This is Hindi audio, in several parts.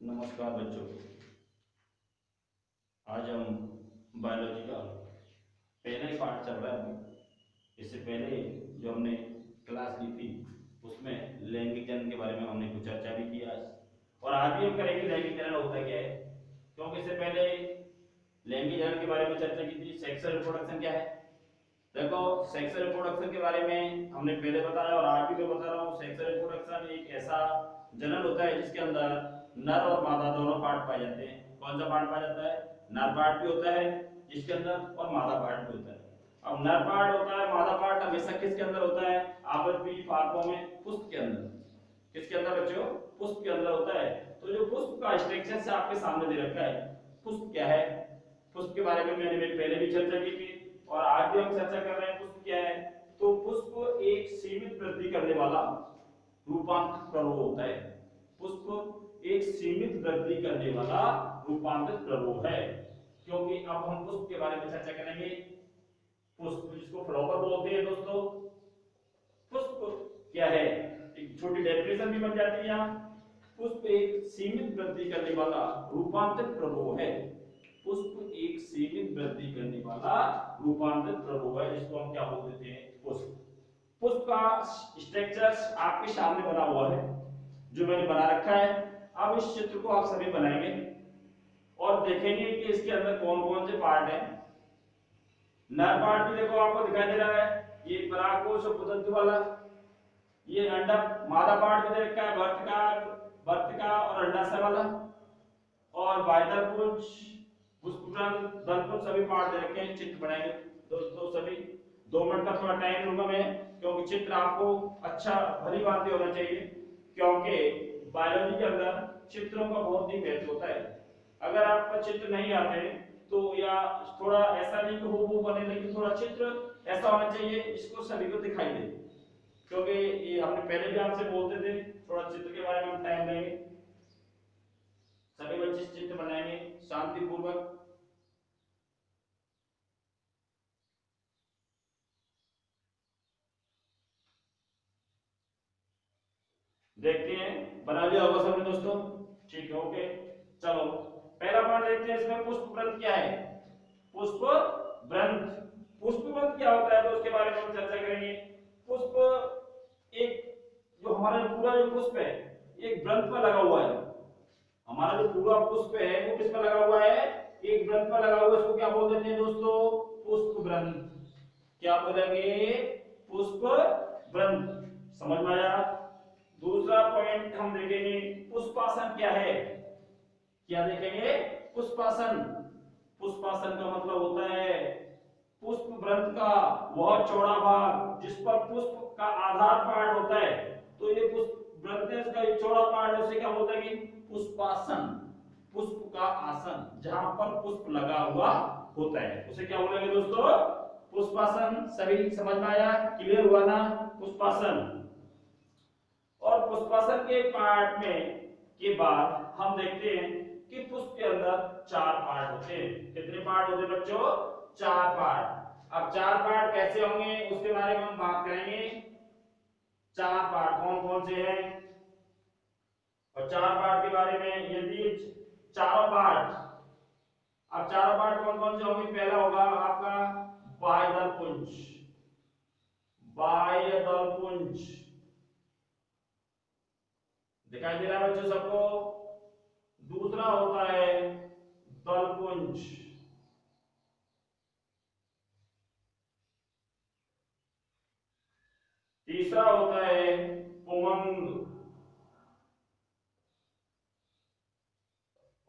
नमस्कार बच्चों। आज हम बायोलॉजी का पहला ही पार्ट चल रहा है अभी। इससे पहले जो हमने क्लास ली थी उसमें लैंगिक जनन के बारे में हमने कुछ चर्चा भी की आज, और आज भी हम करेंगे लैंगिक जनन होता क्या है। क्योंकि इससे पहले लैंगिक जनन के बारे में चर्चा की थी, सेक्सुअल रिप्रोडक्शन क्या है। देखो, सेक्सुअल रिप्रोडक्शन के बारे में हमने पहले बताया और आज भी मैं बता रहा हूँ। सेक्सुअल रिप्रोडक्शन एक ऐसा जनन होता है जिसके अंदर नर और मादा दोनों पार्ट पाए जाते हैं। कौन सा पार्ट पाया जाता है? नर पार्ट भी होता है जिसके अंदर, और मादा पार्ट भी होता है। अब नर पार्ट होता है, मादा पार्ट हमेशा किसके अंदर होता है? आपस फार्कों में, पुष्प के अंदर। किसके अंदर बच्चों? पुष्प के अंदर होता है। तो जो पुष्प का स्ट्रक्चर से आपके सामने दे रखा है, पुष्प क्या है, पुष्प के बारे में मैंने पहले भी चर्चा की थी और आज भी हम चर्चा कर रहे हैं। पुष्प क्या है? तो पुष्प एक सीमित वृद्धि करने वाला रूपांतरित प्ररोह होता है। पुष्प एक सीमित वृद्धि करने वाला रूपांतरित प्ररोह है। क्योंकि अब हम पुष्प के बारे में चर्चा करेंगे। पुष्प जिसको फ्लावर बोलते हैं दोस्तों, पुष्प क्या है, एक छोटी डेफिनेशन भी बन जाती है यहाँ। पुष्प एक सीमित वृद्धि करने वाला रूपांतरित प्ररोह है। पुष्प एक सीमित वृद्धि करने वाला रूपांतरित प्ररोह है, जिसको हम क्या बोल देते हैं? पुष्प। पुष्प का स्ट्रक्चर आपके सामने बना हुआ है, जो मैंने बना रखा है। अब इस चित्र को आप सभी बनाएंगे और देखेंगे कि इसके अंदर कौन कौन से पार्ट हैं। नर पार्ट भी देखो आपको दिखाई दे रहा है, ये परागकोश और पुतंत्र वाला। ये अंडक मादा पार्ट भी दे रखा है, वर्तिका और अंडाशय वाला। और बाह्य पुंज, पुष्पक्रम, दलपुंज सभी पार्ट दे रखे हैं। चित्र बनाएंगे दोस्तों सभी। 2 मिनट का थोड़ा टाइम लूंगा मैं, क्योंकि चित्र आपको अच्छा भली भांति होना चाहिए। क्योंकि बायोलॉजी के अंदर चित्रों का बहुत ही महत्व होता है। अगर आपका चित्र नहीं आते तो, या थोड़ा ऐसा नहीं कि वो बने, लेकिन थोड़ा चित्र ऐसा होना चाहिए इसको सभी को दिखाई दे। क्योंकि ये हमने पहले भी आपसे बोलते थे, थोड़ा चित्र के बारे में हम टाइम लेंगे। सभी बच्चे चित्र बनाएंगे शांतिपूर्वक। देखते हैं बना लिया होगा सबने दोस्तों। ठीक है, ओके। चलो पहला पार्ट देखते हैं। इसमें पुष्प व्रत क्या है? पुष्प व्रत, पुष्प व्रत क्या होता है तो उसके बारे में हम चर्चा करेंगे। पुष्प एक, जो हमारा पूरा जो पुष्प है एक व्रत पर लगा हुआ है। हमारा जो पूरा पुष्प है वो किस पर लगा हुआ है? एक व्रत पर लगा हुआ है। इसको क्या बोल देते हैं दोस्तों? पुष्प व्रत। क्या बोलेंगे? पुष्प व्रत। समझ में आया? दूसरा पॉइंट हम देखेंगे, पुष्पासन क्या है। क्या देखेंगे? पुष्पासन। पुष्पासन का मतलब होता है पुष्प व्रत का वह चौड़ा भाग जिस पर पुष्प का आधार पार्ट होता है। तो ये पुष्प व्रत का एक चौड़ा पार्ट है, उसे क्या बोलते हैं? पुष्पासन। पुष्प का आसन जहां पर पुष्प लगा हुआ होता है उसे क्या बोलेंगे दोस्तों? पुष्पासन। सभी समझ में आया? क्लियर हुआ ना? पुष्पासन। और पुष्पासन के पार्ट में के बाद हम देखते हैं कि पुष्प के अंदर 4 पार्ट होते हैं। कितने पार्ट होते हैं बच्चों? 4 पार्ट। अब 4 पार्ट कैसे होंगे उसके बारे में हम बात करेंगे। 4 पार्ट कौन कौन से हैं, और 4 पार्ट के बारे में, यदि चारों पार्ट, अब चारों पार्ट कौन कौन से होंगे? पहला होगा आपका बाह्य पुंज। बाह्य पुंज दिखाई दे रहा है बच्चों सबको? दूसरा होता है दलपुंज। तीसरा होता है पुमंग।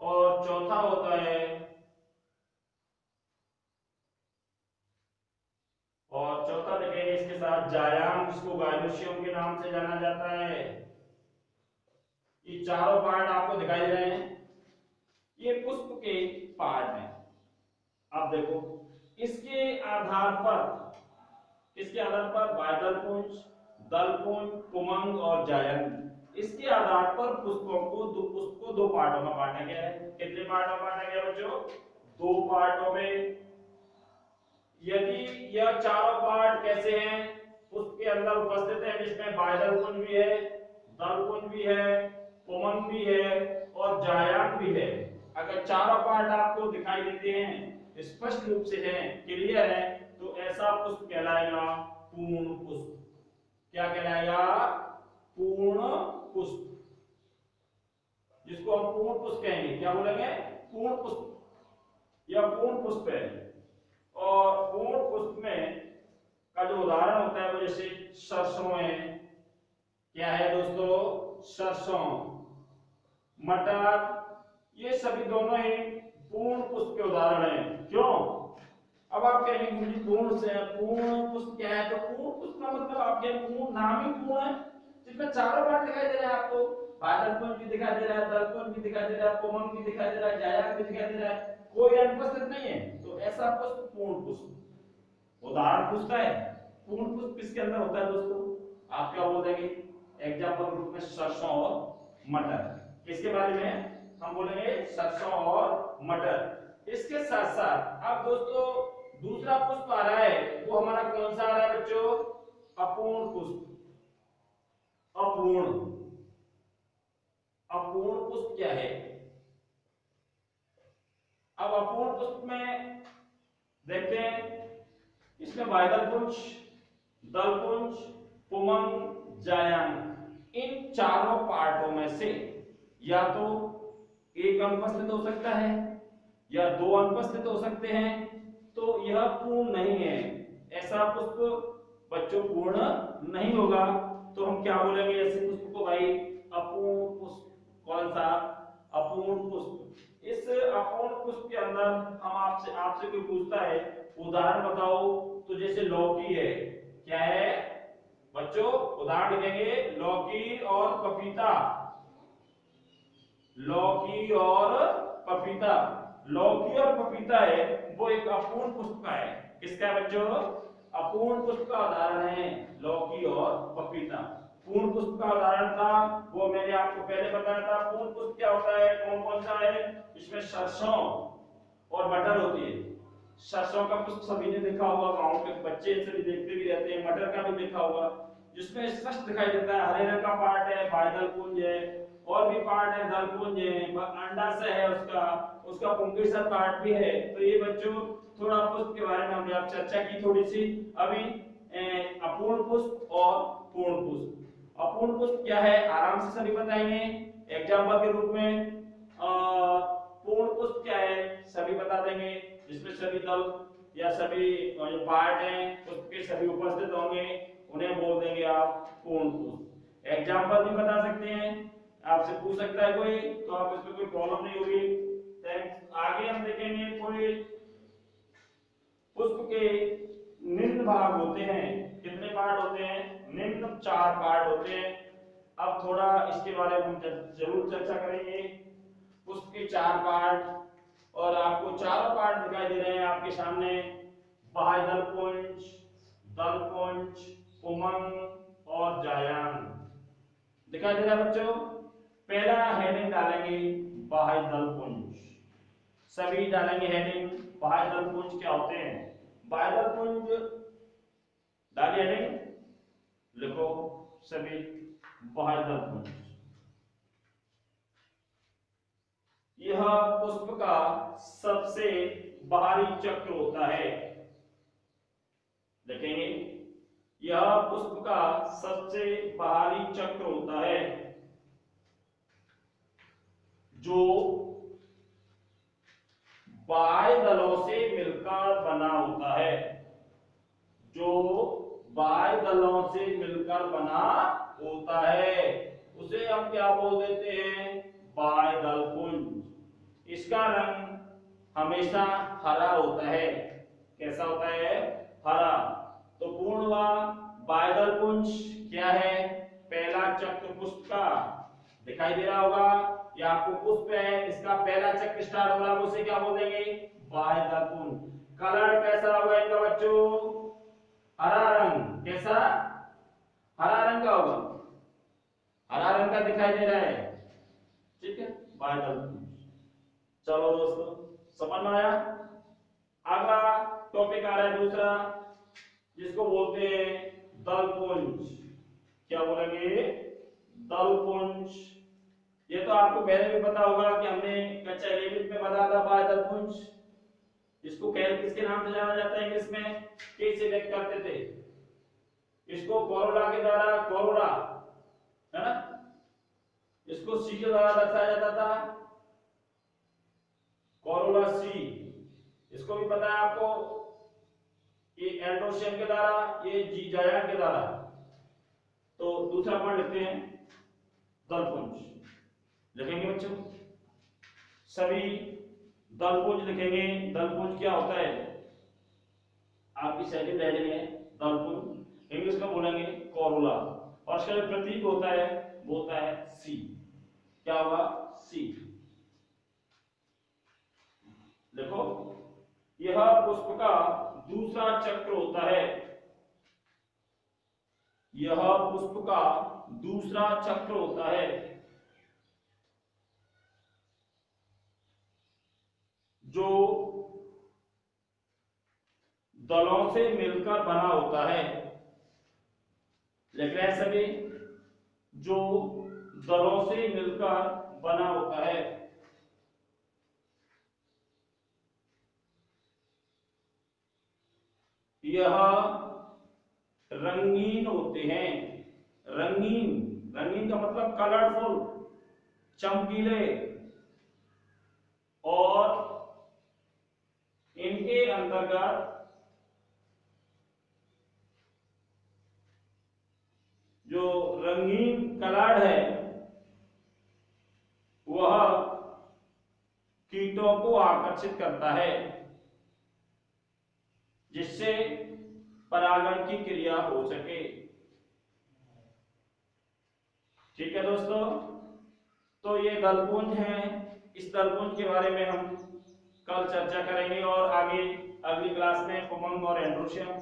और चौथा होता है, और चौथा देखेंगे इसके साथ जायांग, जिसको गायनोशियम के नाम से जाना जाता है। ये चारों पार्ट आपको दिखाई दे रहे हैं, ये पुष्प के पार्ट हैं। अब देखो, इसके आधार पर, इसके आधार पर बाह्यदलपुंज, दलपुंज, पुमंग और जायंत, इसके आधार पर पुष्पों को पुष्प को 2 पार्टों में बांटा गया है। कितने पार्टों में बांटा गया बच्चों? 2 पार्टों में। यदि यह चारों पार्ट कैसे हैं? पुष्प के अंदर उपस्थित है, जिसमें बाह्यदलपुंज भी है, दलपुंज भी है, पुमंग भी है और जायांग भी है। अगर चारों पार्ट आपको दिखाई देते हैं, स्पष्ट रूप से है, क्लियर है, तो ऐसा पुष्प कहलाएगा पूर्ण पुष्प। क्या कहलाएगा? पूर्ण पुष्प, जिसको हम पूर्ण पुष्प कहेंगे। क्या बोलेंगे? पूर्ण पुष्प। यह पूर्ण पुष्प है। और पूर्ण पुष्प में का जो उदाहरण होता है वो जैसे सरसों है। क्या है दोस्तों? सरसों, मटर, ये सभी दोनों ही पूर्ण पुष्प के उदाहरण हैं। क्यों? अब आप कहेंगे गुरुजी पूर्ण से पूर्ण पुष्प क्या है? तो पूर्ण पुष्प का मतलब आपके पूर्ण नाम ही पूर्ण है, जिसमें चारों पार्ट दिखाई दे रहे हैं आपको। बादलपुंज भी दिखाई दे रहा है, दलपुंज भी दिखाई दे रहा है, पुमंग भी दिखाई दे रहा है, जायक भी दिखाई दे रहा है, कोई अनुपस्थित नहीं है। तो ऐसा पुष्प पूर्ण पुष्प। उदाहरण पूछता है पूर्ण पुष्प किसके अंदर होता है दोस्तों? आप क्या बोल देंगे? एग्जाम्पल रूप में सरसों और मटर। किसके बारे में हम बोलेंगे? सरसों और मटर। इसके साथ साथ अब दोस्तों दूसरा पुष्प आ रहा है, वो हमारा कौन सा आ रहा है बच्चों? अपूर्ण पुष्प। अपूर्ण, अपूर्ण पुष्प क्या है? अब अपूर्ण पुष्प में देखते हैं, इसमें वायदलपुंज, दलपुंज, पुमंग, जायांग, इन चारों पार्टों में से या तो एक अनुपस्थित हो सकता है या दो अनुपस्थित हो सकते हैं, तो यह पूर्ण नहीं है। ऐसा पुष्प बच्चों पूर्ण नहीं होगा। तो हम क्या बोलेंगे ऐसे पुष्प को? भाई अपूर्ण पुष्प। कौन सा? अपूर्ण पुष्प। इस अपूर्ण पुष्प के अंदर हम आपसे कोई पूछता है उदाहरण बताओ, तो जैसे लौकी है। क्या है बच्चों? उदाहरण देंगे लौकी और पपीता। लौकी और पपीता, लौकी और पपीता है वो एक अपूर्ण पुष्प का है। किसका है बच्चों? अपूर्ण पुष्प का उदाहरण है लौकी और पपीता। पूर्ण पुष्प का उदाहरण था वो मैंने आपको पहले बताया था। पूर्ण पुष्प क्या होता है? कौन कौन सा है? इसमें सरसों और मटर होती है। सरसों का पुष्प सभी ने देखा होगा, गांव के बच्चे सभी देखते भी रहते हैं। मटर का भी देखा होगा, जिसमें स्पष्ट दिखाई देता है हरे रंग का पार्ट है, बादल पुंज है, और भी पार्ट है, दलपुंज है, अंडाशय है, उसका पुंकेसर सा पार्ट भी है। तो ये बच्चों थोड़ा पुष्प के बारे में हमने आप चर्चा की थोड़ी सी। अभी अपूर्ण पुष्प और पूर्ण पुष्प। अपूर्ण पुष्प क्या है आराम से सभी बताएंगे एग्जाम्पल के रूप में। पूर्ण पुष्प क्या है सभी बता देंगे, जिसमें सभी दल या सभी जो पार्ट हैं पुष्प के सभी उपस्थित होंगे, उन्हें बोल देंगे आप पूर्ण पुष्प। एग्जाम्पल भी बता सकते हैं, आपसे पूछ सकता है कोई, तो आप इसमें कोई प्रॉब्लम नहीं होगी। आगे हम देखेंगे कोई पुष्प के निम्न भाग होते हैं। कितने पार्ट होते हैं? निम्न 4 पार्ट होते हैं। अब थोड़ा इसके बारे में हम जरूर चर्चा करेंगे। पुष्प के 4 पार्ट, और आपको चारों पार्ट दिखाई दे रहे हैं आपके सामने। बाह्य दलपुंज, दलपुंज, पुमंग और जायांग दिखाई दे रहा है बच्चों। पहला हेडिंग डालेंगे बाह्य दलपुंज, सभी डालेंगे हेडिंग बाह्य दलपुंज क्या होते हैं। बाह्य दलपुंज डालिए हेडिंग, लिखो सभी बाह्य दलपुंज। यह पुष्प का सबसे बाहरी चक्र होता है। देखेंगे यह पुष्प का सबसे बाहरी चक्र होता है, जो बाह्य दलों से मिलकर बना होता है। जो बाह्य दलों से मिलकर बना होता है उसे हम क्या बोल देते हैं? बाह्य दलपुंज। इसका रंग हमेशा हरा होता है। कैसा होता है? हरा। तो पूर्ण व बाह्य दलपुंज क्या है? पहला चक्र पुष्प का दिखाई दे रहा होगा, ये आपको पुष्प है, इसका पहला चक्र स्टार्ट हो रहा है, उसे क्या बोल देंगे? बाह्य दलपुंज। कलर कैसा होगा इनका बच्चों? हरा रंग। कैसा? हरा रंग का होगा, हरा रंग का दिखाई दे रहा है। ठीक है, बाह्य दलपुंज। चलो दोस्तों समझ में आया। अगला टॉपिक आ रहा है दूसरा, जिसको बोलते हैं दलपुंज। क्या बोलेंगे? दलपुंज। तो आपको पहले भी पता होगा कि हमने कक्षा 11 में बताया था बाह्यदलपुंज, इसको कैल किसके नाम से जाना जाता है इंग्लिश में, के से व्यक्त करते थे, इसको कोरोला के द्वारा, कोरोला है ना, इसको सी के द्वारा दर्शाया जाता था, कोरोला सी, इसको भी पता है आपको, ये एंड्रोशियम के द्वारा, ये जी जायंट के द्वारा। तो दूसरा पॉइंट लिखते हैं दलपुंज, लिखेंगे बच्चों सभी दलपुंज लिखेंगे। दलपुंज क्या होता है, आपकी सेकंड हेडिंग है दलपुंज, इंग्लिश में बोलेंगे कोरोला, और इसका जो प्रतीक होता है वो होता है सी, क्या होगा, सी। देखो यह पुष्प का दूसरा चक्र होता है, यह पुष्प का दूसरा चक्र होता है जो दलों से मिलकर बना होता है, लिख रहे हैं सभी, जो दलों से मिलकर बना होता है। यह रंगीन होते हैं, रंगीन, रंगीन का मतलब कलरफुल, चमकीले, और इनके अंतर्गत जो रंगीन कलाड है वह कीटों को आकर्षित करता है, जिससे परागण की क्रिया हो सके। ठीक है दोस्तों, तो ये दलपुंज है, इस दलपुंज के बारे में हम कल चर्चा करेंगे और आगे अगली क्लास में उमंग और एंड्रोशियम।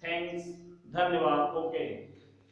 थैंक्स, धन्यवाद, ओके।